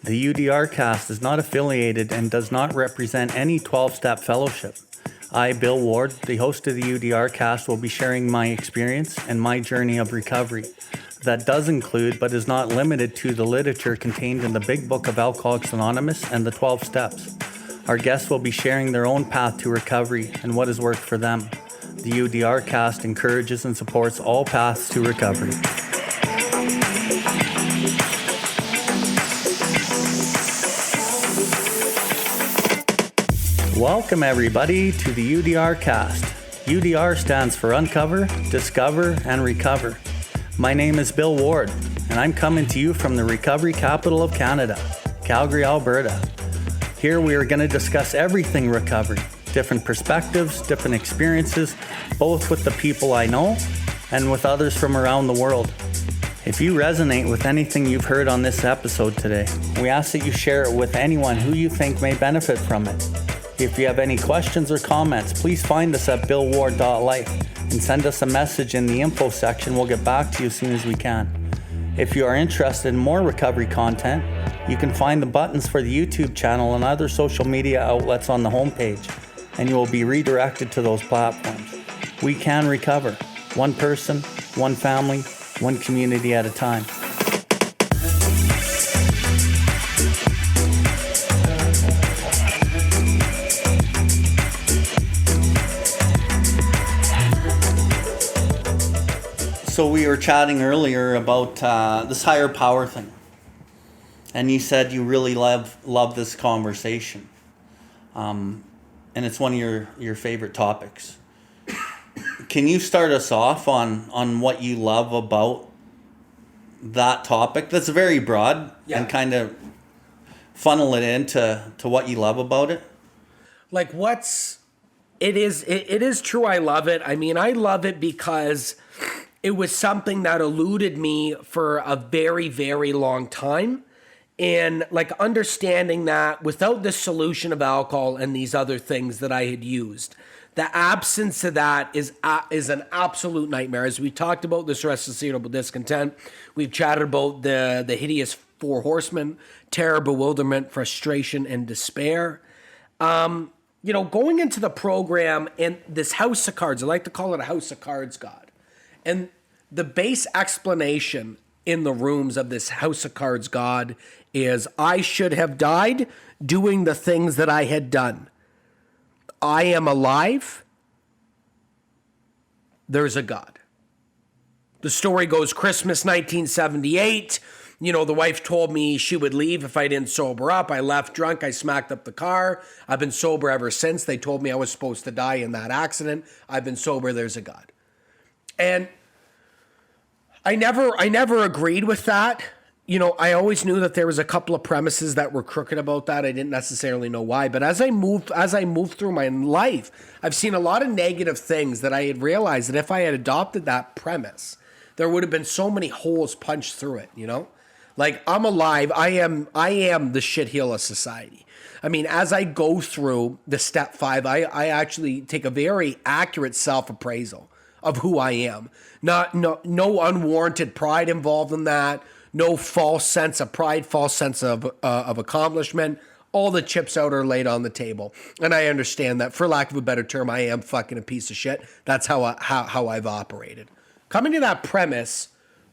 The UDR cast is not affiliated and does not represent any 12-step fellowship. I, Bill Ward, the host of the UDR cast, will be sharing my experience and my journey of recovery. That does include, but is not limited to, the literature contained in the Big Book of Alcoholics Anonymous and the 12 Steps. Our guests will be sharing their own path to recovery and what has worked for them. The UDR cast encourages and supports all paths to recovery. Welcome everybody to the UDR cast. UDR stands for Uncover, Discover, and Recover. My name is Bill Ward, and I'm coming to you from the recovery capital of Canada, Calgary, Alberta. Here we are going to discuss everything recovery, different perspectives, different experiences, both with the people I know and with others from around the world. If you resonate with anything you've heard on this episode today, we ask that you share it with anyone who you think may benefit from it. If you have any questions or comments, please find us at Billwardlife and send us a message in the info section. We'll get back to you as soon as we can. If you are interested in more recovery content, you can find the buttons for the YouTube channel and other social media outlets on the homepage, and you will be redirected to those platforms. We can recover, one person, one family, one community at a time. So we were chatting earlier about this higher power thing, and you said you really love this conversation, and it's one of your favorite topics. Can you start us off on what you love about that topic? That's very broad, and kind of funnel it into what you love about it. Like it is true. I love it. I mean, I love it because it was something that eluded me for a very, very long time. And like understanding that without the solution of alcohol and these other things that I had used, the absence of that is an absolute nightmare. As we talked about this irascible discontent, we've chatted about the hideous four horsemen: terror, bewilderment, frustration, and despair. Going into the program and this house of cards, I like to call it a house of cards, God. And the base explanation in the rooms of this house of cards God is, I should have died doing the things that I had done. I am alive. There's a God. The story goes Christmas 1978. The wife told me she would leave if I didn't sober up. I left drunk. I smacked up the car. I've been sober ever since. They told me I was supposed to die in that accident. I've been sober. There's a God. And I never agreed with that. I always knew that there was a couple of premises that were crooked about that. I didn't necessarily know why. But as I moved through my life, I've seen a lot of negative things that I had realized that if I had adopted that premise, there would have been so many holes punched through it, Like, I'm alive. I am the shitheel of society. I mean, as I go through the step 5, I actually take a very accurate self-appraisal of who I am. No unwarranted pride involved in that. No false sense of pride, false sense of accomplishment. All the chips out are laid on the table. And I understand that, for lack of a better term, I am fucking a piece of shit. That's how I've operated. Coming to that premise,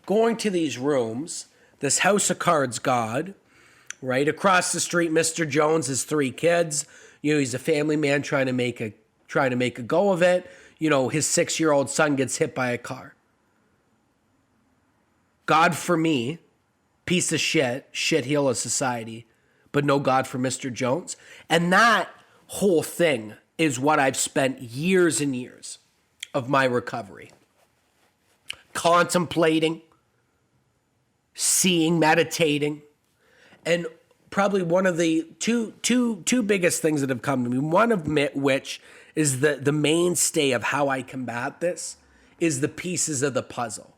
going to these rooms, this house of cards God, right? Across the street, Mr. Jones has 3 kids. He's a family man trying to make a go of it. His 6-year-old son gets hit by a car. God for me, piece of shitheel of society, but no God for Mr. Jones. And that whole thing is what I've spent years and years of my recovery contemplating, seeing, meditating, and probably one of the two biggest things that have come to me, one of which is the mainstay of how I combat this, is the pieces of the puzzle.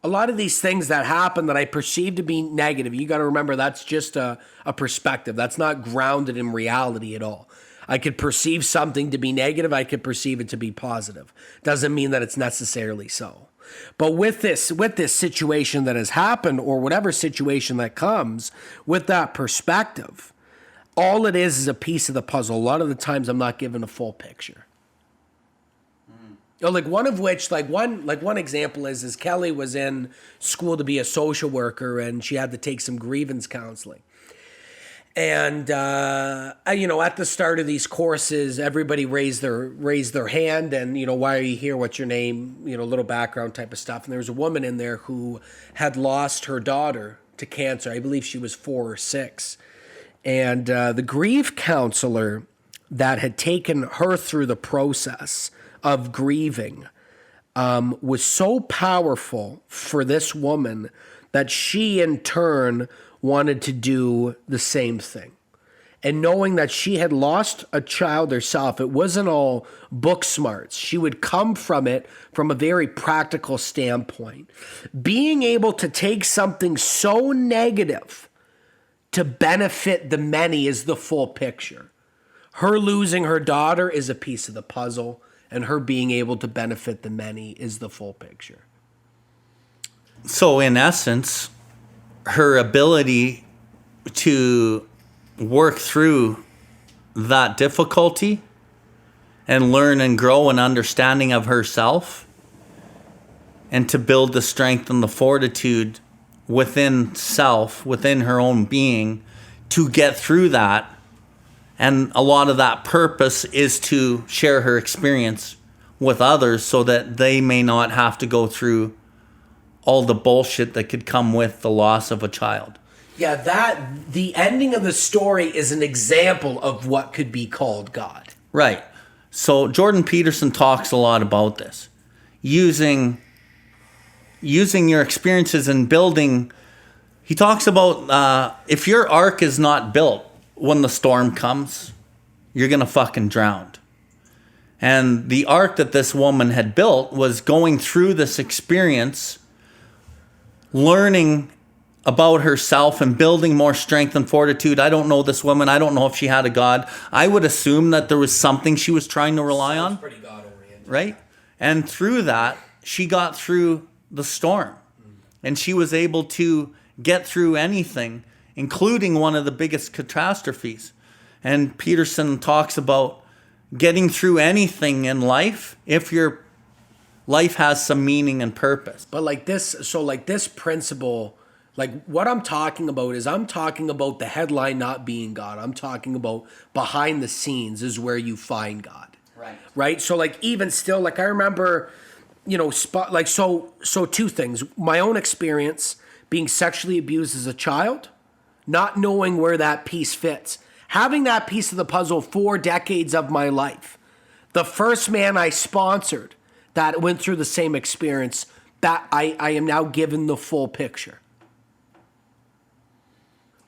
A lot of these things that happen that I perceive to be negative, you got to remember that's just a perspective. That's not grounded in reality at all. I could perceive something to be negative. I could perceive it to be positive. Doesn't mean that it's necessarily so. But with this situation that has happened, or whatever situation that comes, with that perspective, all it is a piece of the puzzle. A lot of the times I'm not given a full picture. Like one example is Kelly was in school to be a social worker, and she had to take some grievance counseling. And at the start of these courses, everybody raised their hand, and why are you here? What's your name? Little background type of stuff. And there was a woman in there who had lost her daughter to cancer. I believe she was 4 or 6, and the grief counselor that had taken her through the process of grieving was so powerful for this woman that she in turn wanted to do the same thing. And knowing that she had lost a child herself, it wasn't all book smarts. She would come from it from a very practical standpoint. Being able to take something so negative to benefit the many is the full picture. Her losing her daughter is a piece of the puzzle, and her being able to benefit the many is the full picture. So in essence, her ability to work through that difficulty and learn and grow an understanding of herself, and to build the strength and the fortitude within self, within her own being, to get through that. And a lot of that purpose is to share her experience with others so that they may not have to go through all the bullshit that could come with the loss of a child. Yeah, the ending of the story is an example of what could be called God. Right. So Jordan Peterson talks a lot about this. Using your experiences and building. He talks about if your ark is not built, when the storm comes, you're going to fucking drown. And the ark that this woman had built was going through this experience, learning about herself and building more strength and fortitude. I don't know this woman. I don't know if she had a God. I would assume that there was something she was trying to rely on. Pretty God-oriented. Right? And through that, she got through the storm. And she was able to get through anything, including one of the biggest catastrophes. And Peterson talks about getting through anything in life if your life has some meaning and purpose. But this principle, what I'm talking about is I'm talking about the headline not being God. I'm talking about behind the scenes is where you find God. Right? So even still, I remember, so two things. My own experience being sexually abused as a child, not knowing where that piece fits. Having that piece of the puzzle 4 decades of my life. The first man I sponsored that went through the same experience, that I am now given the full picture.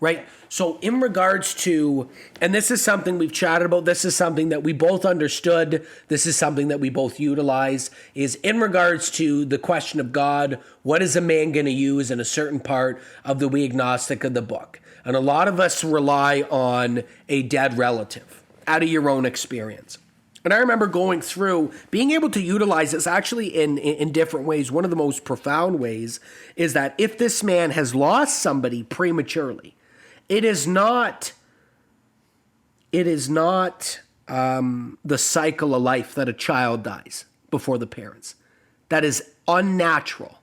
Right? So in regards to, and this is something we've chatted about, this is something that we both understood, this is something that we both utilize, is in regards to the question of God, what is a man going to use in a certain part of the We Agnostic of the book? And a lot of us rely on a dead relative out of your own experience. And I remember going through, being able to utilize this actually in different ways. One of the most profound ways is that if this man has lost somebody prematurely, it is not the cycle of life that a child dies before the parents. That is unnatural.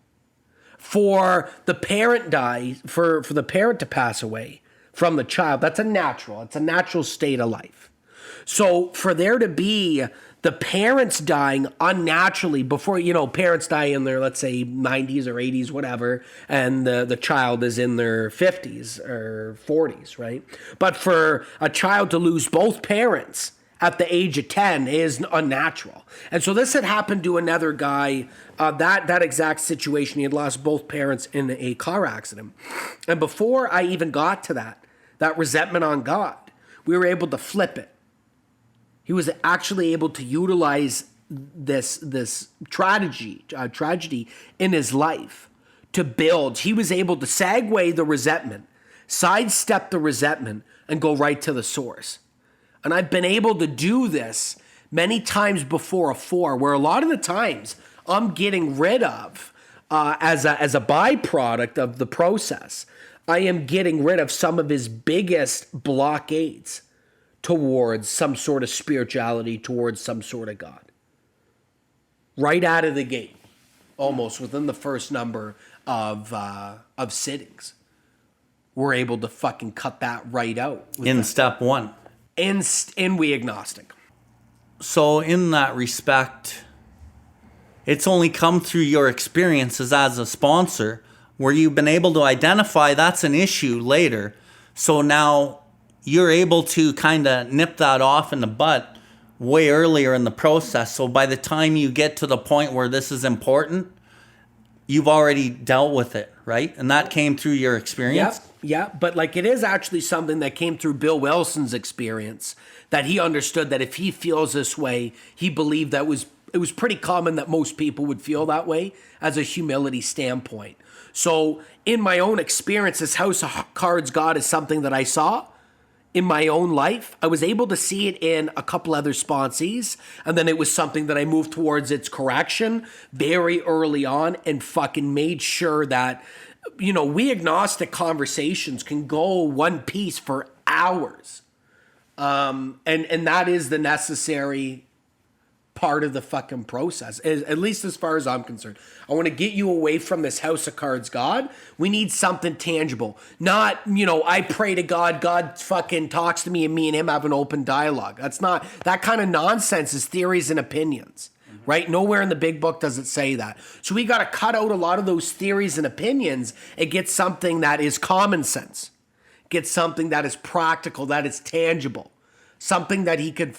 For the parent for the parent to pass away from the child, it's a natural state of life. So for there to be the parents dying unnaturally before, parents die in their, let's say, 90s or 80s, whatever, and the child is in their 50s or 40s, right? But for a child to lose both parents at the age of 10 is unnatural. And so this had happened to another guy, that exact situation. He had lost both parents in a car accident. And before I even got to that resentment on God, we were able to flip it. He was actually able to utilize this tragedy in his life to build. He was able to segue the resentment, sidestep the resentment, and go right to the source. And I've been able to do this many times before where a lot of the times I'm getting rid of, as a byproduct of the process, I am getting rid of some of his biggest blockades towards some sort of spirituality, towards some sort of God. Right out of the gate, almost within the first number of sittings, we're able to fucking cut that right out. In step one. In We Agnostic. So in that respect, it's only come through your experiences as a sponsor where you've been able to identify that's an issue later. So now you're able to kind of nip that off in the butt way earlier in the process. So by the time you get to the point where this is important, you've already dealt with it, right? And that came through your experience? Yeah, but like it is actually something that came through Bill Wilson's experience, that he understood that if he feels this way, he believed that it was pretty common that most people would feel that way as a humility standpoint. So in my own experience, this House of Cards God is something that I saw in my own life. I was able to see it in a couple other sponsees, and then it was something that I moved towards its correction very early on and fucking made sure that, we agnostic conversations can go one piece for hours. And that is the necessary part of the fucking process, at least as far as I'm concerned. I want to get you away from this House of Cards God. We need something tangible. Not, I pray to God, God fucking talks to me and him have an open dialogue. That's not, that kind of nonsense is theories and opinions, right? Nowhere in the big book does it say that. So we got to cut out a lot of those theories and opinions and get something that is common sense. Get something that is practical, that is tangible. Something that he could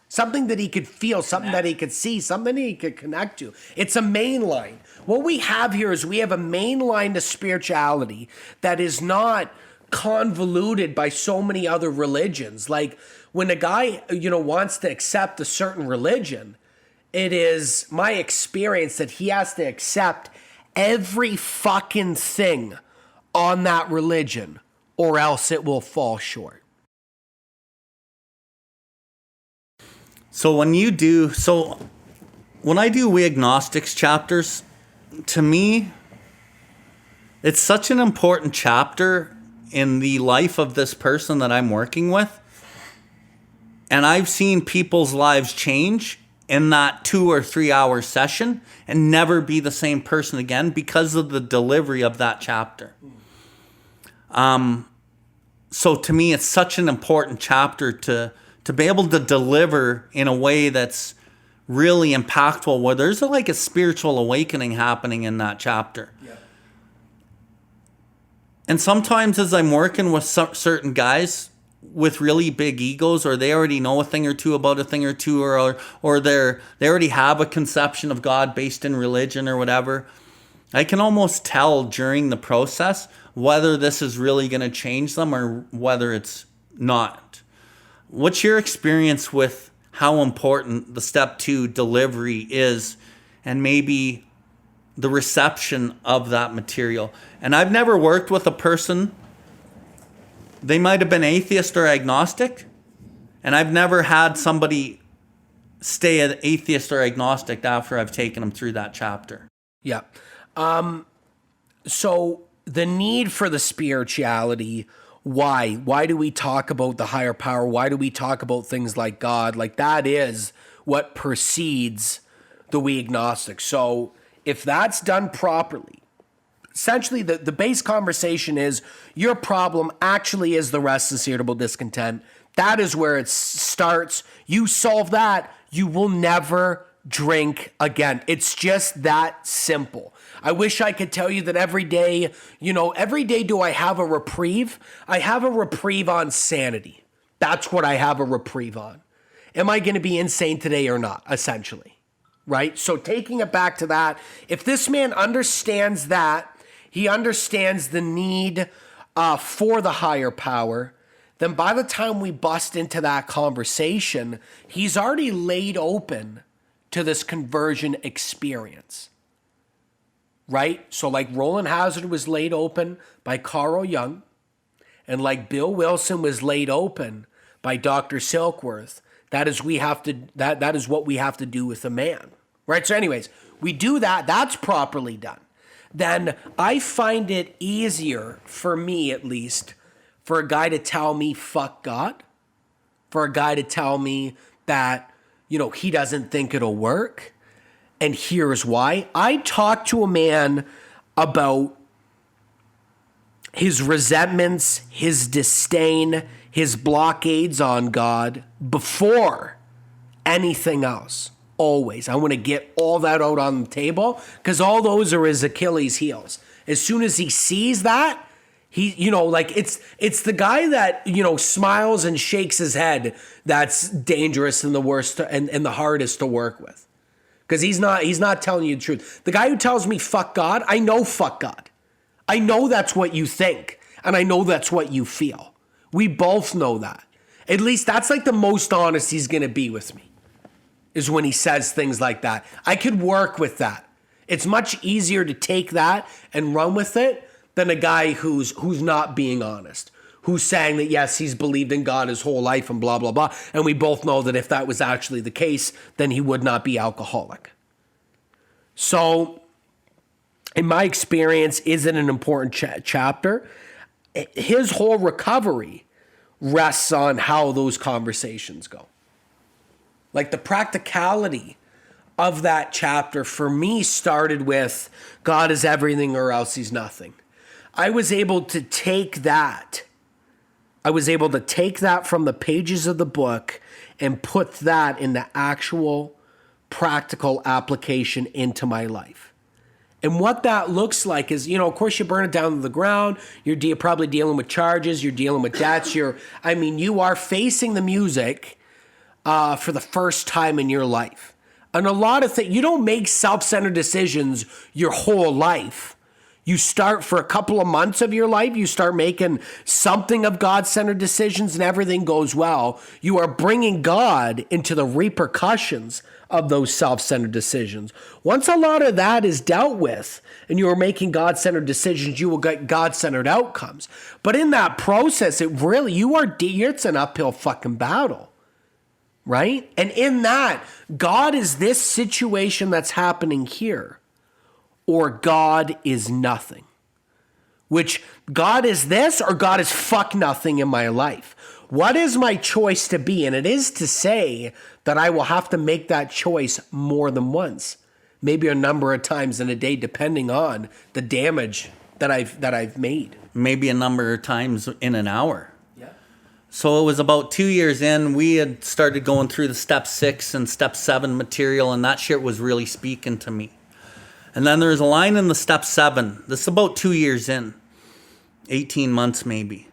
something that he could feel, something that he could see, something that he could connect to. It's a main line. What we have here is we have a main line to spirituality that is not convoluted by so many other religions. Like when a guy, wants to accept a certain religion, it is my experience that he has to accept every fucking thing on that religion or else it will fall short. So when I do We Agnostics chapters, to me, it's such an important chapter in the life of this person that I'm working with. And I've seen people's lives change in that 2 or 3 hour session and never be the same person again because of the delivery of that chapter. So to me, it's such an important chapter to be able to deliver in a way that's really impactful, where there's like a spiritual awakening happening in that chapter. Yeah. And sometimes as I'm working with certain guys with really big egos, or they already know a thing or two about a thing or two, or they already have a conception of God based in religion or whatever, I can almost tell during the process whether this is really going to change them or whether it's not. What's your experience with how important the step 2 delivery is, and maybe the reception of that material? And I've never worked with a person, they might have been atheist or agnostic, and I've never had somebody stay an atheist or agnostic after I've taken them through that chapter. Yeah. So the need for the spirituality, why? Why do we talk about the higher power? Why do we talk about things like God? Like that is what precedes the We Agnostic. So if that's done properly, essentially the base conversation is your problem actually is the restless, irritable discontent. That is where it starts. You solve that, you will never drink again. It's just that simple. I wish I could tell you that every day do I have a reprieve? I have a reprieve on sanity. That's what I have a reprieve on. Am I going to be insane today or not, essentially? Right? So taking it back to that, if this man understands that, he understands the need for the higher power, then by the time we bust into that conversation, he's already laid open to this conversion experience. Right? So like Roland Hazard was laid open by Carl Jung, and like Bill Wilson was laid open by Dr. Silkworth, that is what we have to do with a man. Right? So anyways, we do that. That's properly done. Then I find it easier, for me at least, for a guy to tell me, fuck God. For a guy to tell me that, he doesn't think it'll work. And here's why. I talked to a man about his resentments, his disdain, his blockades on God before anything else. Always. I want to get all that out on the table because all those are his Achilles heels. As soon as he sees that, it's the guy that, smiles and shakes his head that's dangerous and the worst and the hardest to work with. Because he's not telling you the truth. The guy who tells me fuck God, I know fuck God. I know that's what you think. And I know that's what you feel. We both know that. At least that's like the most honest he's going to be with me. Is when he says things like that. I could work with that. It's much easier to take that and run with it than a guy who's not being honest, who's saying that, yes, he's believed in God his whole life and blah, blah, blah. And we both know that if that was actually the case, then he would not be alcoholic. So, in my experience, is it an important chapter? His whole recovery rests on how those conversations go. Like the practicality of that chapter for me started with God is everything or else he's nothing. I was able to take that from the pages of the book and put that in the actual practical application into my life. And what that looks like is, of course you burn it down to the ground. You're probably dealing with charges. You're dealing with debts. You are facing the music for the first time in your life. And a lot of things, you don't make self-centered decisions your whole life. You start for a couple of months of your life, you start making something of God-centered decisions and everything goes well. You are bringing God into the repercussions of those self-centered decisions. Once a lot of that is dealt with and you are making God-centered decisions, you will get God-centered outcomes. But in that process, it's an uphill fucking battle. Right? And in that, God is this situation that's happening here, or God is nothing. Which, God is this, or God is fuck nothing in my life. What is my choice to be? And it is to say that I will have to make that choice more than once. Maybe a number of times in a day, depending on the damage that I've made. Maybe a number of times in an hour. So it was about 2 years in, we had started going through the step 6 and step 7 material, and that shit was really speaking to me. And then there's a line in the step 7. This is about 2 years in, 18 months maybe.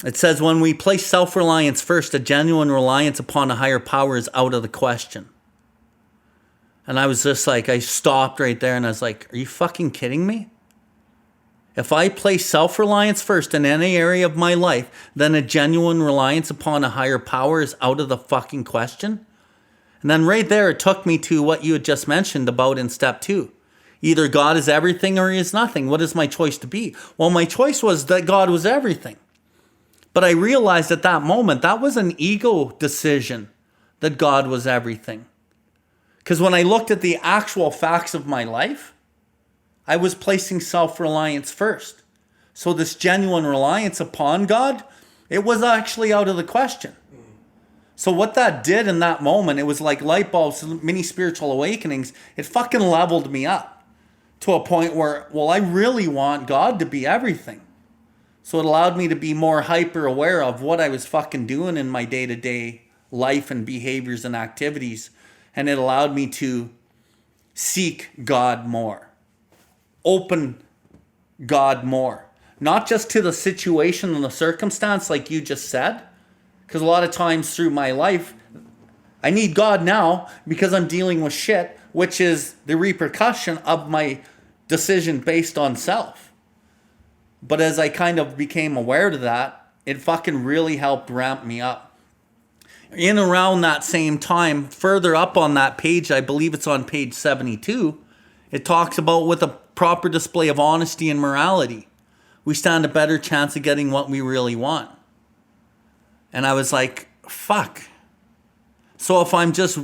It says, when we place self-reliance first, a genuine reliance upon a higher power is out of the question. And I was just like, I stopped right there and I was like, are you fucking kidding me? If I place self-reliance first in any area of my life, then a genuine reliance upon a higher power is out of the fucking question. And then right there, it took me to what you had just mentioned about in step 2. Either God is everything or he is nothing. What is my choice to be? Well, my choice was that God was everything. But I realized at that moment, that was an ego decision that God was everything. Because when I looked at the actual facts of my life, I was placing self-reliance first. So this genuine reliance upon God, it was actually out of the question. So what that did in that moment, it was like light bulbs, mini spiritual awakenings. It fucking leveled me up to a point where, well, I really want God to be everything. So it allowed me to be more hyper aware of what I was fucking doing in my day-to-day life and behaviors and activities. And it allowed me to seek God more. Open God more. Not just to the situation and the circumstance like you just said. Because a lot of times through my life, I need God now because I'm dealing with shit, which is the repercussion of my decision based on self. But as I kind of became aware of that, it fucking really helped ramp me up. In around that same time, further up on that page, I believe it's on page 72, it talks about with a proper display of honesty and morality, we stand a better chance of getting what we really want. And I was like, fuck. So if I'm just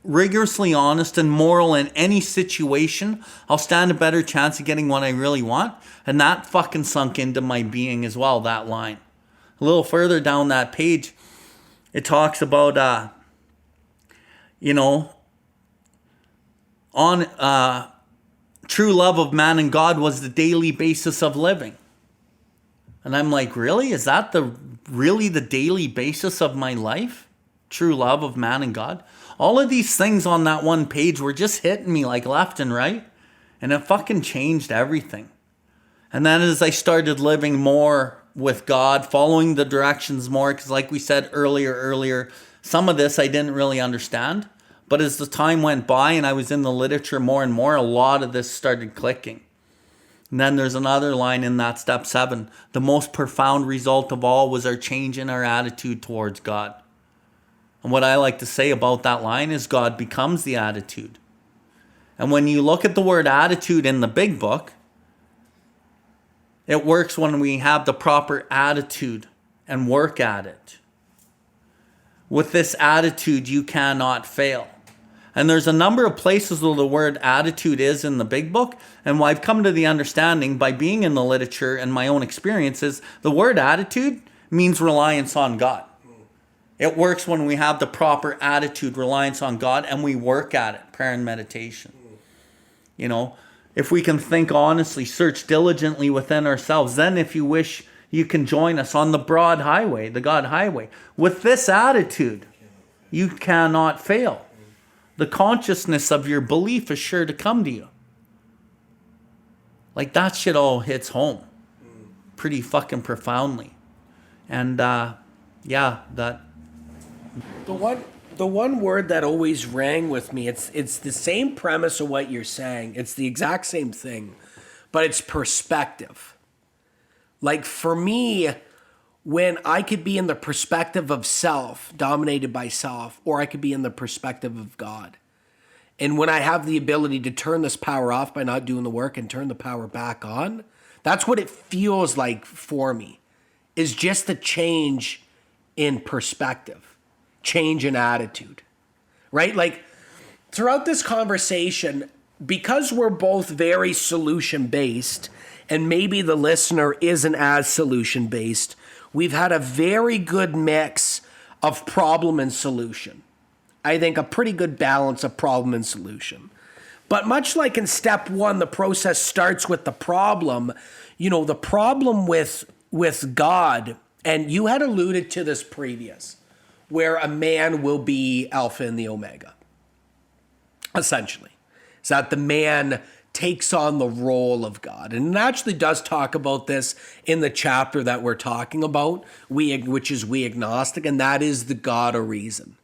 rigorously honest and moral in any situation, I'll stand a better chance of getting what I really want. And that fucking sunk into my being as well, that line. A little further down that page, it talks about, true love of man and God was the daily basis of living. And I'm like, really? Is that really the daily basis of my life? True love of man and God? All of these things on that one page were just hitting me like left and right. And it fucking changed everything. And then as I started living more with God, following the directions more, because like we said earlier, some of this I didn't really understand. But as the time went by and I was in the literature more and more, a lot of this started clicking. And then there's another line in that step 7. The most profound result of all was our change in our attitude towards God. And what I like to say about that line is God becomes the attitude. And when you look at the word attitude in the big book, it works when we have the proper attitude and work at it. With this attitude, you cannot fail. And there's a number of places where the word attitude is in the big book. And what I've come to the understanding by being in the literature and my own experiences, the word attitude means reliance on God. It works when we have the proper attitude, reliance on God, and we work at it, prayer and meditation. If we can think honestly, search diligently within ourselves, then if you wish, you can join us on the broad highway, the God highway. With this attitude, you cannot fail. The consciousness of your belief is sure to come to you. Like that shit all hits home pretty fucking profoundly. And that. The one word that always rang with me, it's the same premise of what you're saying. It's the exact same thing, but it's perspective. Like for me, when I could be in the perspective of self, dominated by self, or I could be in the perspective of God. And when I have the ability to turn this power off by not doing the work and turn the power back on, that's what it feels like for me, is just a change in perspective, change in attitude, right? Like throughout this conversation, because we're both very solution-based, and maybe the listener isn't as solution-based, we've had a very good mix of problem and solution. I think a pretty good balance of problem and solution. But much like in step 1, the process starts with the problem. The problem with God, and you had alluded to this previous, where a man will be Alpha and the Omega, essentially. Is that the man takes on the role of God. And it actually does talk about this in the chapter that we're talking about, which is We Agnostic, and that is the God of reason.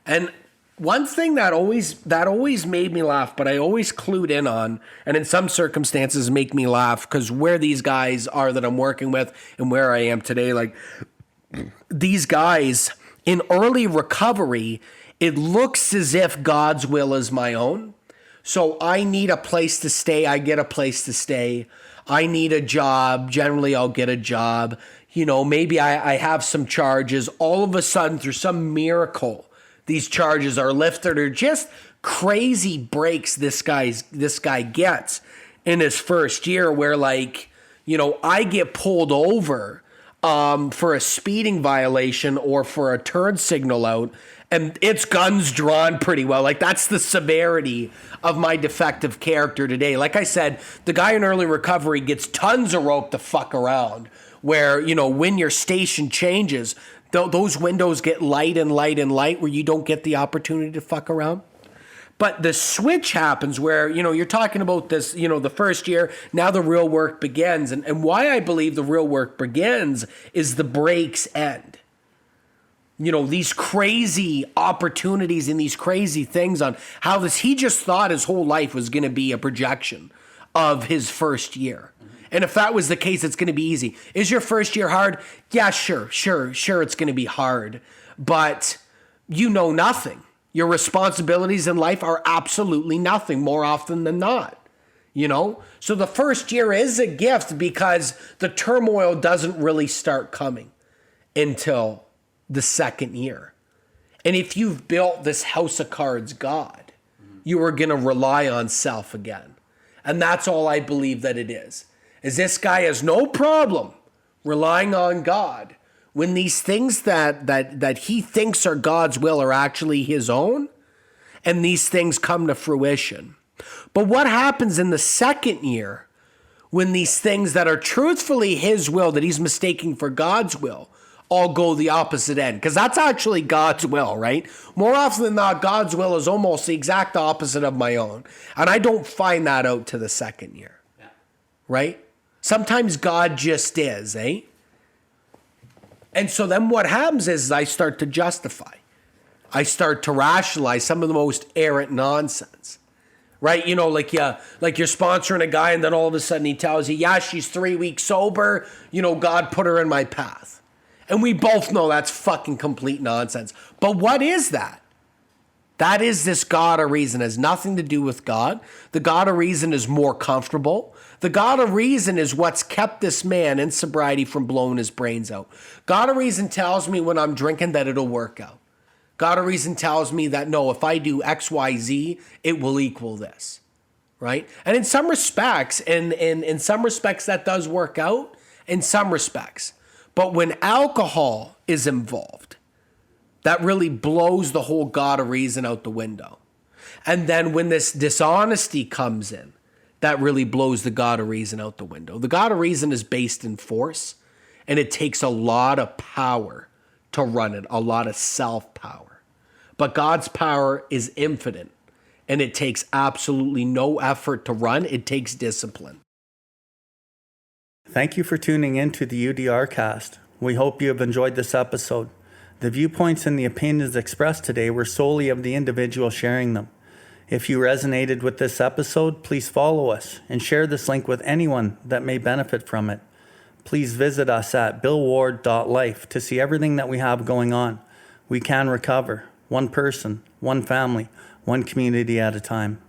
And one thing that always made me laugh, but I always clued in on, and in some circumstances make me laugh, because where these guys are that I'm working with and where I am today, like these guys in early recovery, it looks as if God's will is my own. So I need a place to stay. I get a place to stay. I need a job. Generally, I'll get a job. Maybe I have some charges. All of a sudden, through some miracle, these charges are lifted, or just crazy breaks this guy gets in his first year, where I get pulled over for a speeding violation or for a turn signal out, and it's guns drawn pretty well. Like that's the severity of my defective character today. Like I said, the guy in early recovery gets tons of rope to fuck around, where, when your station changes, those windows get light and light and light, where you don't get the opportunity to fuck around. But the switch happens where, you're talking about this, the first year, now the real work begins. And why I believe the real work begins is the breaks end. These crazy opportunities and these crazy things on how he just thought his whole life was going to be a projection of his first year. And if that was the case, it's going to be easy. Is your first year hard? Yeah, sure, it's going to be hard. But nothing. Your responsibilities in life are absolutely nothing more often than not. So the first year is a gift, because the turmoil doesn't really start coming until the second year. And if you've built this house of cards God, you are going to rely on self again. And that's all I believe that it is this guy has no problem relying on God when these things that he thinks are God's will are actually his own, and these things come to fruition. But what happens in the second year when these things that are truthfully his will, that he's mistaking for God's will, all go the opposite end? Because that's actually God's will, right? More often than not, God's will is almost the exact opposite of my own. And I don't find that out to the second year, right? Sometimes God just is, eh? And so then what happens is I start to justify. I start to rationalize some of the most errant nonsense, right? You know, like you're sponsoring a guy and then all of a sudden he tells you, yeah, she's 3 weeks sober. You know, God put her in my path. And we both know that's fucking complete nonsense. But what is that? That is this God of reason. It has nothing to do with God. The God of reason is more comfortable. The God of reason is what's kept this man in sobriety from blowing his brains out. God of reason tells me when I'm drinking that it'll work out. God of reason tells me that, no, if I do X, Y, Z, it will equal this, right? And in some respects, in some respects that does work out, in some respects. But when alcohol is involved, that really blows the whole God of reason out the window. And then when this dishonesty comes in, that really blows the God of reason out the window. The God of reason is based in force, and it takes a lot of power to run it, a lot of self-power. But God's power is infinite, and it takes absolutely no effort to run. It takes discipline. Thank you for tuning in to the UDR cast. We hope you have enjoyed this episode. The viewpoints and the opinions expressed today were solely of the individual sharing them. If you resonated with this episode, please follow us and share this link with anyone that may benefit from it. Please visit us at Billwardlife to see everything that we have going on. We can recover, one person, one family, one community at a time.